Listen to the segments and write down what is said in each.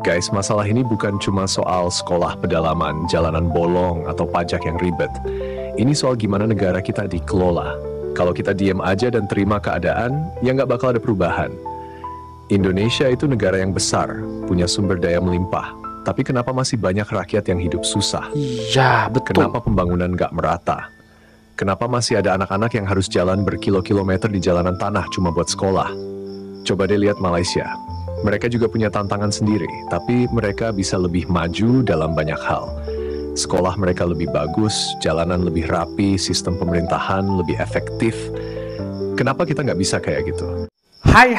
Guys, masalah ini bukan cuma soal sekolah pedalaman, jalanan bolong, atau pajak yang ribet. Ini soal gimana negara kita dikelola. Kalau kita diem aja dan terima keadaan, ya nggak bakal ada perubahan. Indonesia itu negara yang besar, punya sumber daya melimpah. Tapi kenapa masih banyak rakyat yang hidup susah? Iya, betul. Kenapa pembangunan nggak merata? Kenapa masih ada anak-anak yang harus jalan berkilo-kilometer di jalanan tanah cuma buat sekolah? Coba deh lihat Malaysia. Mereka juga punya tantangan sendiri, tapi mereka bisa lebih maju dalam banyak hal. Sekolah mereka lebih bagus, jalanan lebih rapi, sistem pemerintahan lebih efektif. Kenapa kita nggak bisa kayak gitu? Hai,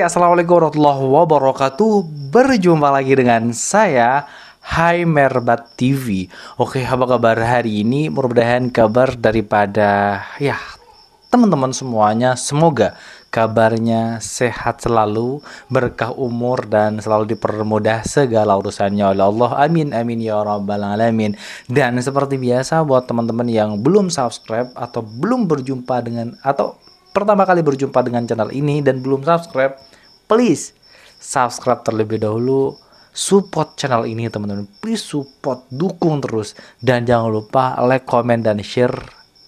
Assalamualaikum warahmatullahi wabarakatuh. Berjumpa lagi dengan saya, Hai Merbat TV. Oke, apa kabar hari ini? Mudah-mudahan kabar daripada teman-teman semuanya, semoga kabarnya sehat selalu, berkah umur, dan selalu dipermudah segala urusannya oleh Allah. Amin, amin ya rabbal alamin. Dan seperti biasa, buat teman-teman yang belum subscribe atau belum berjumpa dengan, atau pertama kali berjumpa dengan channel ini dan belum subscribe, please subscribe terlebih dahulu. Support channel ini teman-teman, please support, dukung terus. Dan jangan lupa like, comment, dan share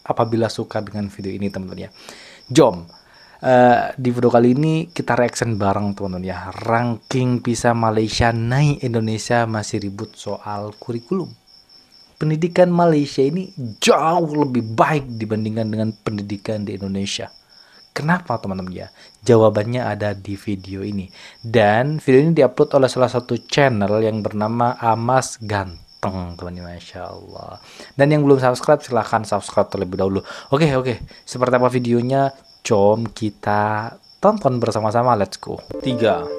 apabila suka dengan video ini teman-teman ya. Jom, di video kali ini kita reaction bareng teman-teman ya. Ranking PISA Malaysia naik, Indonesia masih ribut soal kurikulum. Pendidikan Malaysia ini jauh lebih baik dibandingkan dengan pendidikan di Indonesia. Kenapa teman-teman ya? Jawabannya ada di video ini. Dan video ini diupload oleh salah satu channel yang bernama Amas Ganteng, teman-teman, Masya Allah. Dan yang belum subscribe silahkan subscribe terlebih dahulu. Oke, seperti apa videonya? Jom kita tonton bersama-sama, let's go. 3.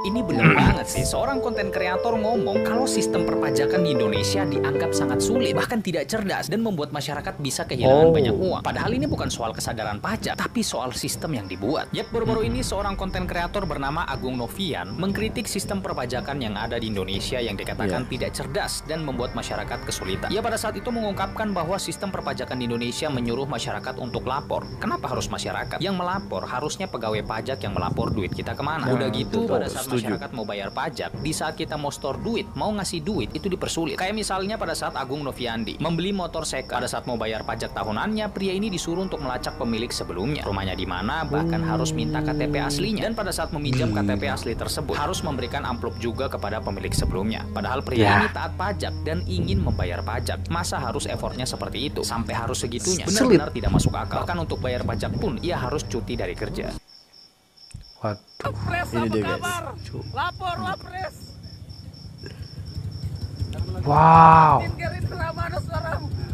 Ini bener banget sih, seorang konten kreator ngomong kalau sistem perpajakan di Indonesia dianggap sangat sulit, bahkan tidak cerdas, dan membuat masyarakat bisa kehilangan banyak uang. Padahal ini bukan soal kesadaran pajak, tapi soal sistem yang dibuat. Yap, baru-baru ini seorang konten kreator bernama Agung Novian mengkritik sistem perpajakan yang ada di Indonesia yang dikatakan tidak cerdas dan membuat masyarakat kesulitan. Ia pada saat itu mengungkapkan bahwa sistem perpajakan di Indonesia menyuruh masyarakat untuk lapor. Kenapa harus masyarakat? Yang melapor harusnya pegawai pajak yang melapor duit kita kemana. Udah gitu, pada saat masyarakat mau bayar pajak, di saat kita mau store duit, mau ngasih duit, itu dipersulit. Kayak misalnya pada saat Agung Noviandi membeli motor second, pada saat mau bayar pajak tahunannya, pria ini disuruh untuk melacak pemilik sebelumnya, rumahnya di mana, bahkan harus minta KTP aslinya. Dan pada saat meminjam KTP asli tersebut, harus memberikan amplop juga kepada pemilik sebelumnya. Padahal pria ini taat pajak dan ingin membayar pajak. Masa harus effortnya seperti itu? Sampai harus segitunya? Benar-benar tidak masuk akal. Bahkan untuk bayar pajak pun, ia harus cuti dari kerja. Waduh, ini dia guys. Lapor. Wow.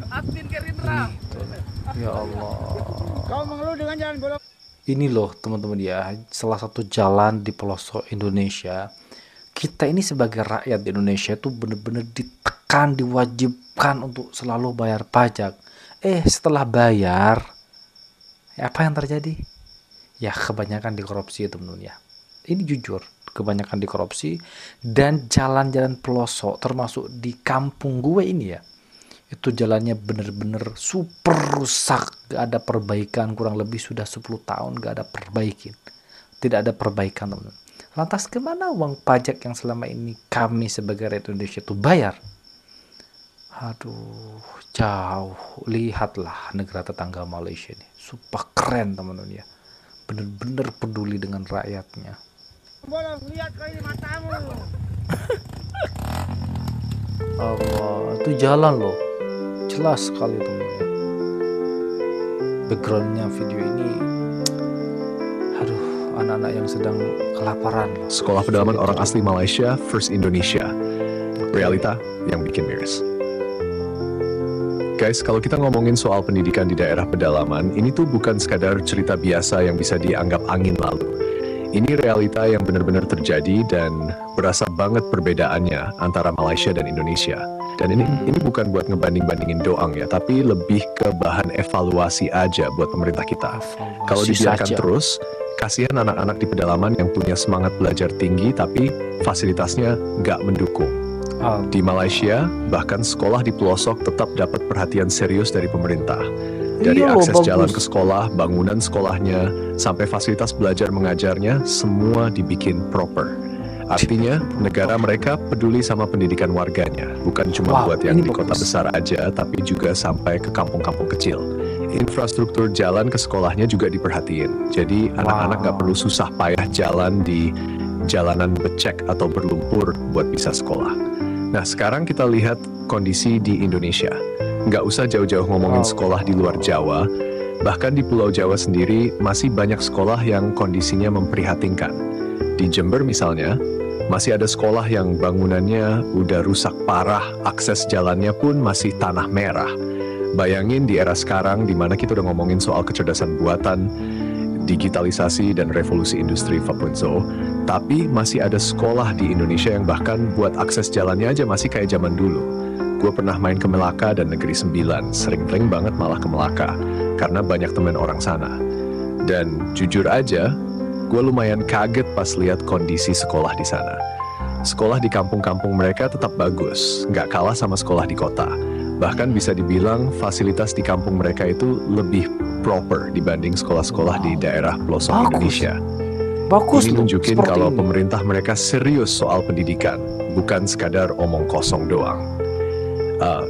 Admin Gerindra. Ya Allah. Kau mengeluh dengan jalan bolong. Ini loh teman-teman ya, salah satu jalan di pelosok Indonesia. Kita ini sebagai rakyat di Indonesia itu benar-benar ditekan, diwajibkan untuk selalu bayar pajak. Setelah bayar, apa yang terjadi? Ya kebanyakan dikorupsi teman-teman ya. Ini jujur, kebanyakan dikorupsi. Dan jalan-jalan pelosok termasuk di kampung gue ini ya, itu jalannya bener-bener super rusak, gak ada perbaikan. Kurang lebih sudah 10 tahun gak ada perbaikan. Tidak ada perbaikan teman-teman. Lantas kemana uang pajak yang selama ini kami sebagai rakyat Indonesia itu bayar? Aduh, jauh. Lihatlah negara tetangga Malaysia ini, super keren teman-teman ya. Bener-bener peduli dengan rakyatnya. Bolong, lihat kau ini matamu. Allah, itu jalan loh, jelas sekali teman-teman. Backgroundnya video ini, aduh, anak-anak yang sedang kelaparan. Sekolah pedalaman orang asli Malaysia, First Indonesia. Realita yang bikin miris. Guys, kalau kita ngomongin soal pendidikan di daerah pedalaman, ini tuh bukan sekadar cerita biasa yang bisa dianggap angin lalu. Ini realita yang benar-benar terjadi dan berasa banget perbedaannya antara Malaysia dan Indonesia. Dan ini bukan buat ngebanding-bandingin doang ya, tapi lebih ke bahan evaluasi aja buat pemerintah kita. Kalau dibiarkan terus, kasihan anak-anak di pedalaman yang punya semangat belajar tinggi tapi fasilitasnya nggak mendukung. Di Malaysia, bahkan sekolah di pelosok tetap dapat perhatian serius dari pemerintah. Dari Iya loh, akses jalan bagus. ke sekolah, bangunan sekolahnya, sampai fasilitas belajar mengajarnya, semua dibikin proper. Artinya, negara mereka peduli sama pendidikan warganya, bukan cuma Wow, buat yang ini di kota bagus. besar aja, tapi juga sampai ke kampung-kampung kecil. Infrastruktur jalan ke sekolahnya juga diperhatiin. Jadi, anak-anak nggak perlu susah payah jalan di jalanan becek atau berlumpur buat bisa sekolah. Nah, sekarang kita lihat kondisi di Indonesia. Nggak usah jauh-jauh ngomongin sekolah di luar Jawa, bahkan di Pulau Jawa sendiri masih banyak sekolah yang kondisinya memprihatinkan. Di Jember misalnya, masih ada sekolah yang bangunannya udah rusak parah, akses jalannya pun masih tanah merah. Bayangin di era sekarang di mana kita udah ngomongin soal kecerdasan buatan, digitalisasi dan revolusi industri 4.0, tapi masih ada sekolah di Indonesia yang bahkan buat akses jalannya aja masih kayak zaman dulu. Gue pernah main ke Melaka dan Negeri Sembilan, sering banget malah ke Melaka, karena banyak temen orang sana. Dan jujur aja, gue lumayan kaget pas lihat kondisi sekolah di sana. Sekolah di kampung-kampung mereka tetap bagus, nggak kalah sama sekolah di kota. Bahkan bisa dibilang fasilitas di kampung mereka itu lebih proper dibanding sekolah-sekolah di daerah pelosok Bagus. Indonesia. Bagus Ini loh, nunjukin seperti kalau ini. pemerintah mereka serius soal pendidikan, bukan sekadar omong kosong doang.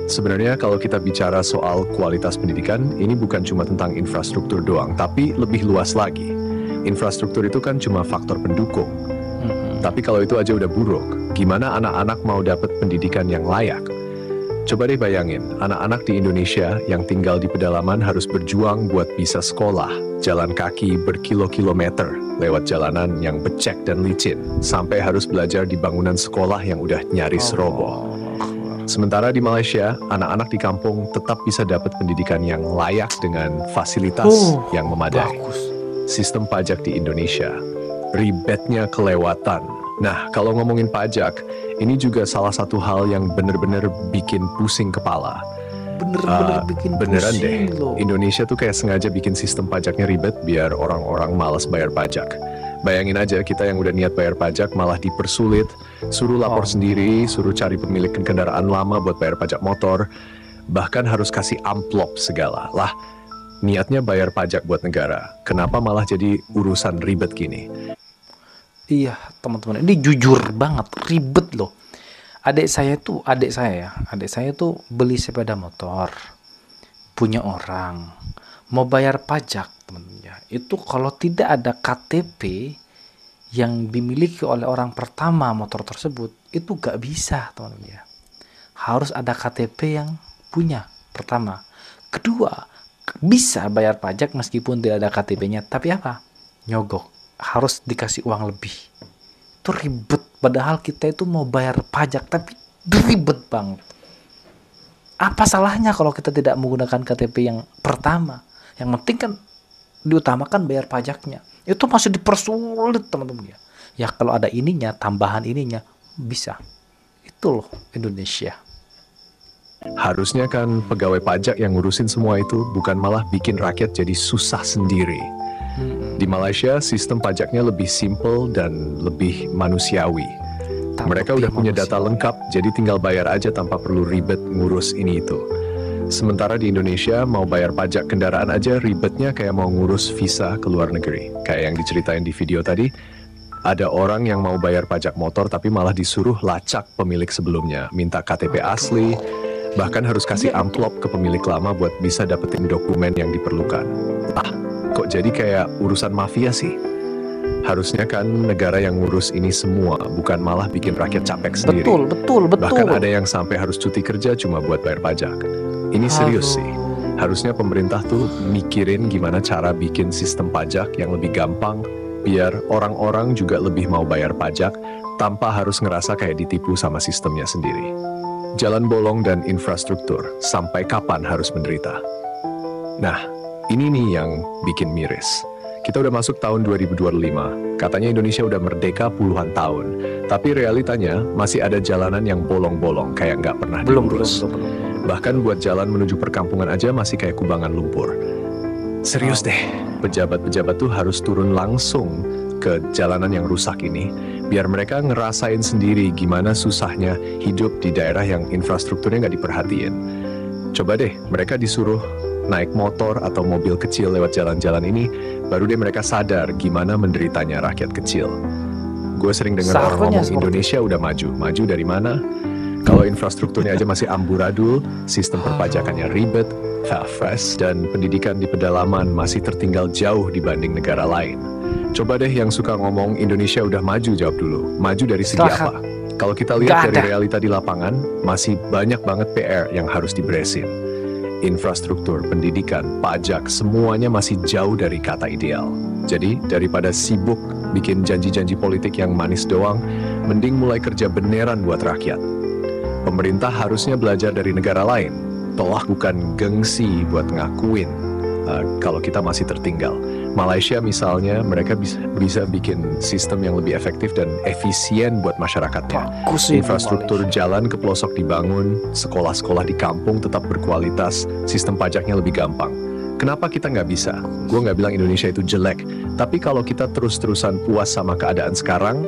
Sebenarnya kalau kita bicara soal kualitas pendidikan, ini bukan cuma tentang infrastruktur doang, tapi lebih luas lagi. Infrastruktur itu kan cuma faktor pendukung. Tapi kalau itu aja udah buruk, gimana anak-anak mau dapat pendidikan yang layak? Coba deh bayangin, anak-anak di Indonesia yang tinggal di pedalaman harus berjuang buat bisa sekolah, jalan kaki berkilo-kilometer lewat jalanan yang becek dan licin, sampai harus belajar di bangunan sekolah yang udah nyaris roboh. Sementara di Malaysia, anak-anak di kampung tetap bisa dapat pendidikan yang layak dengan fasilitas yang memadai. Bagus. Sistem pajak di Indonesia, ribetnya kelewatan. Nah, kalau ngomongin pajak, ini juga salah satu hal yang bener-bener bikin pusing kepala. Bener-bener bikin Beneran pusing deh, loh. Indonesia tuh kayak sengaja bikin sistem pajaknya ribet biar orang-orang malas bayar pajak. Bayangin aja kita yang udah niat bayar pajak malah dipersulit, suruh lapor sendiri, suruh cari pemilik kendaraan lama buat bayar pajak motor, bahkan harus kasih amplop segala. Lah, niatnya bayar pajak buat negara, kenapa malah jadi urusan ribet gini? Iya, teman-teman, ini jujur banget, ribet loh. Adik saya tuh beli sepeda motor, punya orang, mau bayar pajak, teman-teman ya. Itu kalau tidak ada KTP yang dimiliki oleh orang pertama motor tersebut, itu gak bisa, teman-teman ya. Harus ada KTP yang punya pertama. Kedua, bisa bayar pajak meskipun tidak ada KTP-nya, tapi apa? Nyogok, harus dikasih uang lebih. Itu ribet, padahal kita itu mau bayar pajak, tapi ribet banget. Apa salahnya kalau kita tidak menggunakan KTP yang pertama? Yang penting kan diutamakan bayar pajaknya. Itu masih dipersulit, teman-teman ya. Ya kalau ada ininya, tambahan ininya, bisa. Itu loh Indonesia. Harusnya kan pegawai pajak yang ngurusin semua itu, bukan malah bikin rakyat jadi susah sendiri. Di Malaysia, sistem pajaknya lebih simple dan lebih manusiawi. Mereka udah punya data lengkap, jadi tinggal bayar aja tanpa perlu ribet ngurus ini itu. Sementara di Indonesia, mau bayar pajak kendaraan aja ribetnya kayak mau ngurus visa ke luar negeri. Kayak yang diceritain di video tadi, ada orang yang mau bayar pajak motor tapi malah disuruh lacak pemilik sebelumnya, minta KTP asli, bahkan harus kasih amplop ke pemilik lama buat bisa dapetin dokumen yang diperlukan. Kok jadi kayak urusan mafia sih? Harusnya kan negara yang ngurus ini semua, bukan malah bikin rakyat capek sendiri. Betul. Bahkan ada yang sampai harus cuti kerja cuma buat bayar pajak. Ini serius sih. Harusnya pemerintah tuh mikirin gimana cara bikin sistem pajak yang lebih gampang, biar orang-orang juga lebih mau bayar pajak, tanpa harus ngerasa kayak ditipu sama sistemnya sendiri. Jalan bolong dan infrastruktur, sampai kapan harus menderita? Nah, ini nih yang bikin miris. Kita udah masuk tahun 2025, katanya Indonesia udah merdeka puluhan tahun, tapi realitanya masih ada jalanan yang bolong-bolong kayak nggak pernah diurus. Bahkan buat jalan menuju perkampungan aja masih kayak kubangan lumpur. Serius deh, pejabat-pejabat tuh harus turun langsung ke jalanan yang rusak ini, biar mereka ngerasain sendiri gimana susahnya hidup di daerah yang infrastrukturnya nggak diperhatiin. Coba deh, mereka disuruh naik motor atau mobil kecil lewat jalan-jalan ini, baru deh mereka sadar gimana menderitanya rakyat kecil. Gue sering dengar orang Seharusnya ngomong Indonesia udah maju. Maju dari mana? Kalau infrastrukturnya aja masih amburadul, sistem perpajakannya ribet, fast, dan pendidikan di pedalaman masih tertinggal jauh dibanding negara lain. Coba deh yang suka ngomong Indonesia udah maju, jawab dulu. Maju dari segi Silahkan. apa? Kalau kita lihat Nggak dari ada. realita di lapangan, masih banyak banget PR yang harus diberesin. Infrastruktur, pendidikan, pajak, semuanya masih jauh dari kata ideal. Jadi, daripada sibuk bikin janji-janji politik yang manis doang, mending mulai kerja beneran buat rakyat. Pemerintah harusnya belajar dari negara lain. Toh bukan gengsi buat ngakuin kalau kita masih tertinggal. Malaysia misalnya, mereka bisa bikin sistem yang lebih efektif dan efisien buat masyarakatnya. Bagus sih Infrastruktur Malaysia. jalan ke pelosok dibangun, sekolah-sekolah di kampung tetap berkualitas, sistem pajaknya lebih gampang. Kenapa kita nggak bisa? Gue nggak bilang Indonesia itu jelek, tapi kalau kita terus-terusan puas sama keadaan sekarang,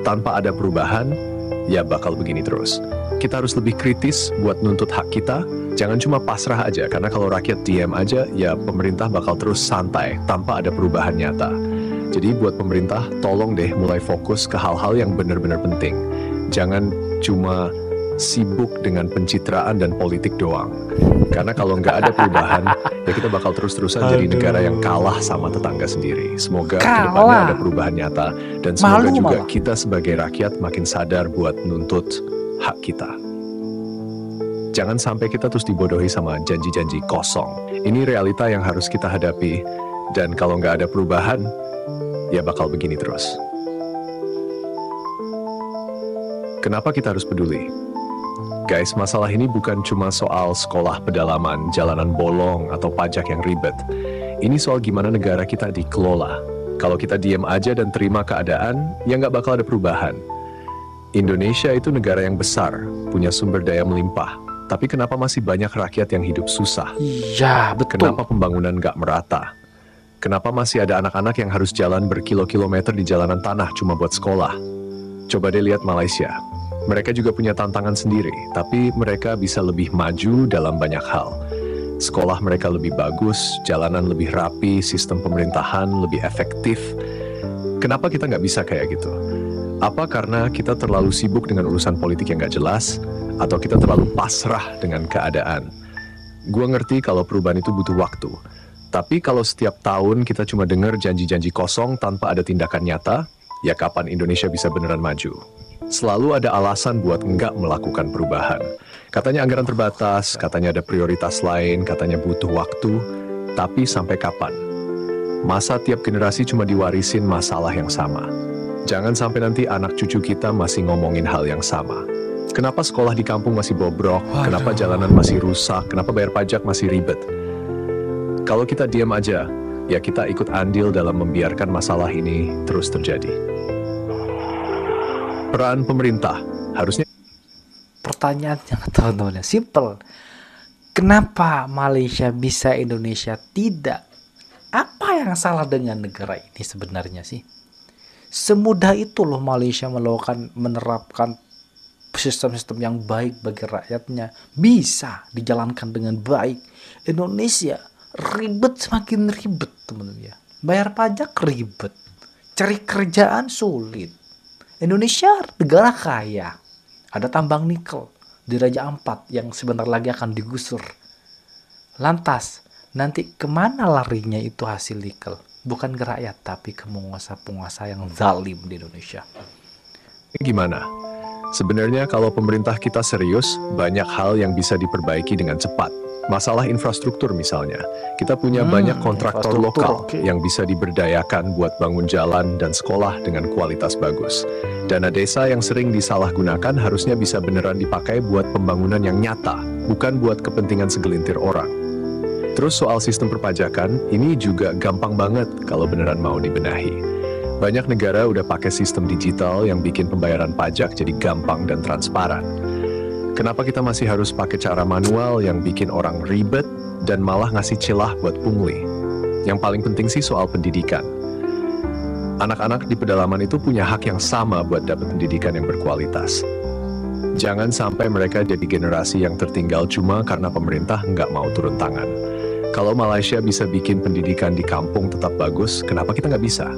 tanpa ada perubahan, ya bakal begini terus. Kita harus lebih kritis buat nuntut hak kita, jangan cuma pasrah aja, karena kalau rakyat diam aja, ya pemerintah bakal terus santai, tanpa ada perubahan nyata. Jadi buat pemerintah, tolong deh mulai fokus ke hal-hal yang benar-benar penting. Jangan cuma sibuk dengan pencitraan dan politik doang. Karena kalau nggak ada perubahan, ya kita bakal terus-terusan jadi negara yang kalah sama tetangga sendiri. Semoga kedepannya Kalah. ada perubahan nyata, dan semoga Malu juga malah. kita sebagai rakyat makin sadar buat nuntut hak kita. Jangan sampai kita terus dibodohi sama janji-janji kosong. Ini realita yang harus kita hadapi, dan kalau nggak ada perubahan, ya bakal begini terus. Kenapa kita harus peduli? Guys, masalah ini bukan cuma soal sekolah pedalaman, jalanan bolong, atau pajak yang ribet. Ini soal gimana negara kita dikelola. Kalau kita diam aja dan terima keadaan, ya nggak bakal ada perubahan. Indonesia itu negara yang besar, punya sumber daya melimpah. Tapi kenapa masih banyak rakyat yang hidup susah? Iya, betul. Kenapa pembangunan nggak merata? Kenapa masih ada anak-anak yang harus jalan berkilo-kilometer di jalanan tanah cuma buat sekolah? Coba deh lihat Malaysia. Mereka juga punya tantangan sendiri, tapi mereka bisa lebih maju dalam banyak hal. Sekolah mereka lebih bagus, jalanan lebih rapi, sistem pemerintahan lebih efektif. Kenapa kita nggak bisa kayak gitu? Apa karena kita terlalu sibuk dengan urusan politik yang nggak jelas? Atau kita terlalu pasrah dengan keadaan? Gua ngerti kalau perubahan itu butuh waktu. Tapi kalau setiap tahun kita cuma dengar janji-janji kosong tanpa ada tindakan nyata, ya kapan Indonesia bisa beneran maju? Selalu ada alasan buat nggak melakukan perubahan. Katanya anggaran terbatas, katanya ada prioritas lain, katanya butuh waktu. Tapi sampai kapan? Masa tiap generasi cuma diwarisin masalah yang sama? Jangan sampai nanti anak cucu kita masih ngomongin hal yang sama. Kenapa sekolah di kampung masih bobrok? Kenapa jalanan masih rusak? Kenapa bayar pajak masih ribet? Kalau kita diam aja, ya kita ikut andil dalam membiarkan masalah ini terus terjadi. Peran pemerintah harusnya Pertanyaannya teman-teman simple. Kenapa Malaysia bisa, Indonesia tidak? Apa yang salah dengan negara ini sebenarnya sih? Semudah itu loh Malaysia menerapkan sistem-sistem yang baik bagi rakyatnya. Bisa dijalankan dengan baik. Indonesia ribet, semakin ribet teman-teman ya. Bayar pajak ribet. Cari kerjaan sulit. Indonesia negara kaya. Ada tambang nikel di Raja Ampat yang sebentar lagi akan digusur. Lantas, nanti kemana larinya itu hasil nikel? Bukan ke rakyat, tapi ke penguasa-penguasa yang zalim di Indonesia. gimana? Sebenarnya kalau pemerintah kita serius, banyak hal yang bisa diperbaiki dengan cepat. Masalah infrastruktur misalnya, kita punya banyak kontraktor infrastruktur, lokal oke. yang bisa diberdayakan buat bangun jalan dan sekolah dengan kualitas bagus. Dana desa yang sering disalahgunakan harusnya bisa beneran dipakai buat pembangunan yang nyata, bukan buat kepentingan segelintir orang. Terus soal sistem perpajakan, ini juga gampang banget kalau beneran mau dibenahi. Banyak negara udah pakai sistem digital yang bikin pembayaran pajak jadi gampang dan transparan. Kenapa kita masih harus pakai cara manual yang bikin orang ribet dan malah ngasih celah buat pungli? Yang paling penting sih soal pendidikan. Anak-anak di pedalaman itu punya hak yang sama buat dapat pendidikan yang berkualitas. Jangan sampai mereka jadi generasi yang tertinggal cuma karena pemerintah nggak mau turun tangan. Kalau Malaysia bisa bikin pendidikan di kampung tetap bagus, kenapa kita nggak bisa?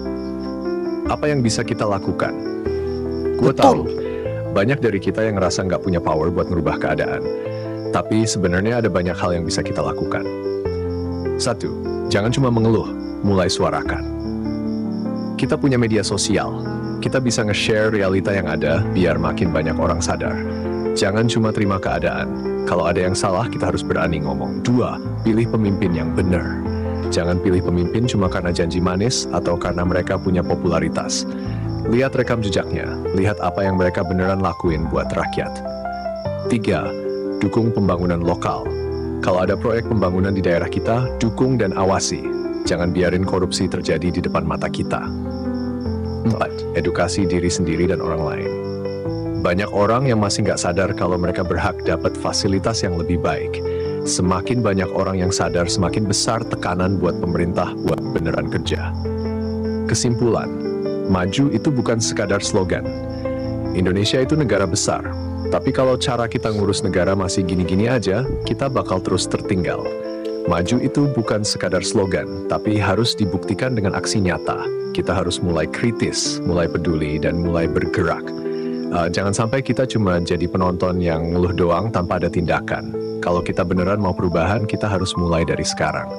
Apa yang bisa kita lakukan? Gue tahu, banyak dari kita yang ngerasa nggak punya power buat merubah keadaan. Tapi sebenarnya ada banyak hal yang bisa kita lakukan. 1. Jangan cuma mengeluh, mulai suarakan. Kita punya media sosial. Kita bisa nge-share realita yang ada biar makin banyak orang sadar. Jangan cuma terima keadaan. Kalau ada yang salah, kita harus berani ngomong. 2. Pilih pemimpin yang benar. Jangan pilih pemimpin cuma karena janji manis atau karena mereka punya popularitas. Lihat rekam jejaknya, lihat apa yang mereka beneran lakuin buat rakyat. 3. Dukung pembangunan lokal. Kalau ada proyek pembangunan di daerah kita, dukung dan awasi. Jangan biarin korupsi terjadi di depan mata kita. 4. Edukasi diri sendiri dan orang lain. Banyak orang yang masih nggak sadar kalau mereka berhak dapat fasilitas yang lebih baik. Semakin banyak orang yang sadar, semakin besar tekanan buat pemerintah buat beneran kerja. Kesimpulan, maju itu bukan sekadar slogan. Indonesia itu negara besar, tapi kalau cara kita ngurus negara masih gini-gini aja, kita bakal terus tertinggal. Maju itu bukan sekadar slogan, tapi harus dibuktikan dengan aksi nyata. Kita harus mulai kritis, mulai peduli, dan mulai bergerak. Jangan sampai kita cuma jadi penonton yang ngeluh doang tanpa ada tindakan. Kalau kita beneran mau perubahan, kita harus mulai dari sekarang.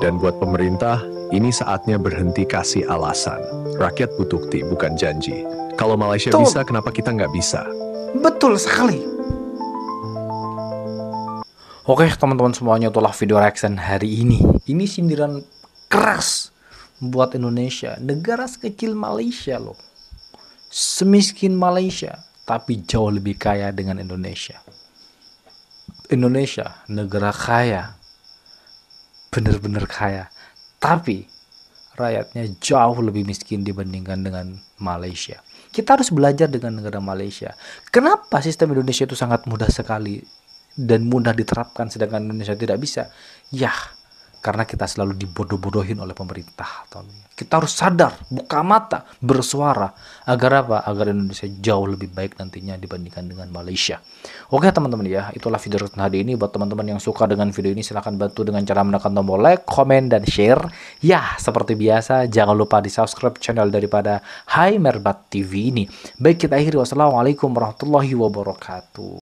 Dan buat pemerintah, ini saatnya berhenti kasih alasan. Rakyat butuh bukti, bukan janji. Kalau Malaysia bisa, kenapa kita nggak bisa? Betul sekali. Oke teman-teman semuanya, itulah video reaction hari ini. Ini sindiran keras buat Indonesia. Negara sekecil Malaysia loh. Semiskin Malaysia, tapi jauh lebih kaya dengan Indonesia. Indonesia, negara kaya. Bener-bener kaya. Tapi rakyatnya jauh lebih miskin dibandingkan dengan Malaysia. Kita harus belajar dengan negara Malaysia. Kenapa sistem Indonesia itu sangat mudah sekali dan mudah diterapkan sedangkan Indonesia tidak bisa? Ya, karena kita selalu dibodoh-bodohin oleh pemerintah. Kita harus sadar, buka mata, bersuara. Agar apa? Agar Indonesia jauh lebih baik nantinya dibandingkan dengan Malaysia. Oke teman-teman ya, itulah video hari ini. Buat teman-teman yang suka dengan video ini, silahkan bantu dengan cara menekan tombol like, komen, dan share. Ya, seperti biasa, jangan lupa di subscribe channel daripada Hai Merbat TV ini. Baik, kita akhiri. Wassalamualaikum warahmatullahi wabarakatuh.